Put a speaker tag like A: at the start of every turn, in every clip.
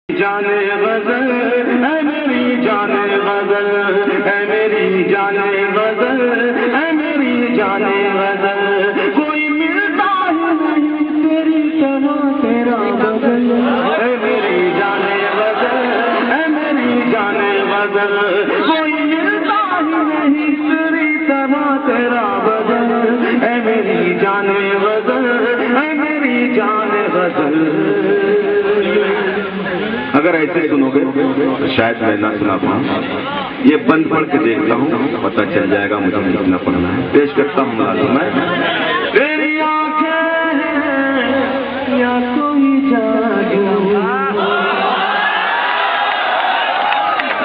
A: جان غزل اے میری جان غزل اے میری جان غزل اے میری جان غزل کوئی ملتا ہی نہیں تیری طرح تیرا غزل اے میری جان غزل اے میری جان غزل کوئی ملتا ہی نہیں تیری طرح تیرا غزل اے میری جان غزل اے میری جان غزل. اگر ایسے سنو گے تو شاید میں نہ سنا پاؤں. یہ بند پڑھ کے دیکھتا ہوں پتہ چل جائے گا مجھے کتنا پڑھنا ہے. پیش کرتا ہوں معلوم ہے. تیری آنکھیں یا کوئی جادو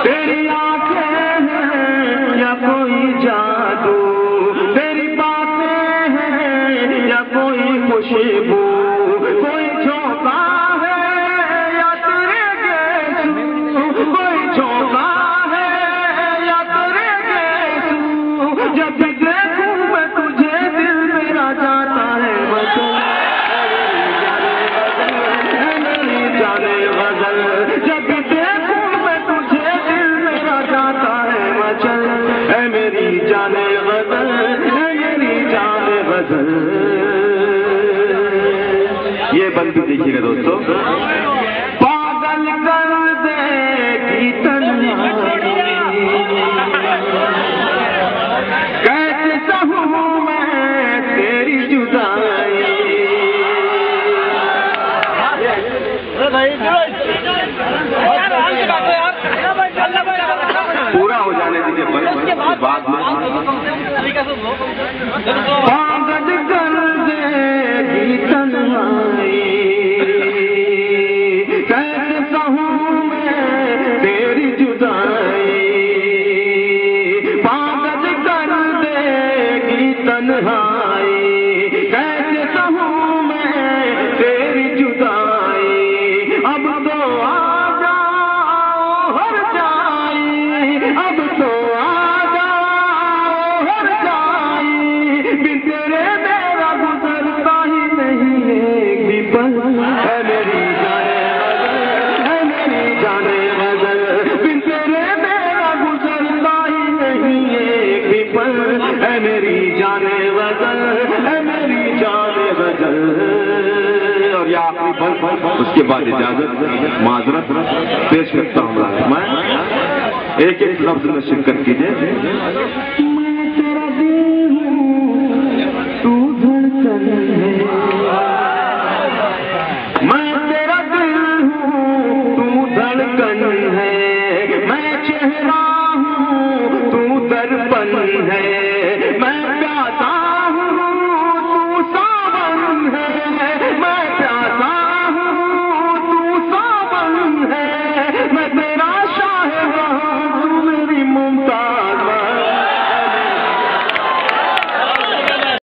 A: تیری آنکھیں یا کوئی جادو تیری باتیں ہیں یا کوئی خوشبو کوئی جھونکا جب دیکھوں میں تجھے دل میرا جاتا ہے وصل اے میری جان غزل جب دیکھوں میں تجھے دل میرا جاتا ہے وصل اے میری جان غزل اے میری جان غزل. یہ بند بھی دیکھیے گا دوستو. پاگل کر دے گی تنہائی کیسے سہوں میں تیری جدائی. پورا ہو جانے دیجیے بعد میں. پاگل کر دے گی تنہائی کیسے سہوں میں تیری جدائی. تنہائی کیسے سہوں میں تیری جدائی. اب تو آ جاؤ ہر جائی اب تو آ جاؤ ہر جائی بن تیرے میرا گزرتا ہی نہیں ایک بھی پل اے میری جان غزل اے میری جان غزل بن تیرے میرا گزرتا ہی نہیں ایک بھی پل اے میری جان غزل اے میری جان غزل. اور یہ آخری پل اس کے بعد اجازت معذرت پیش کرتا ہوں میں. ایک ایک لفظ میں شرکت کیجیے. میں تیرا دل ہوں تو دھڑکن ہے میں تیرا دل ہوں تو دھڑکن ہے میں چہرہ ہوں تو درپن ہے میں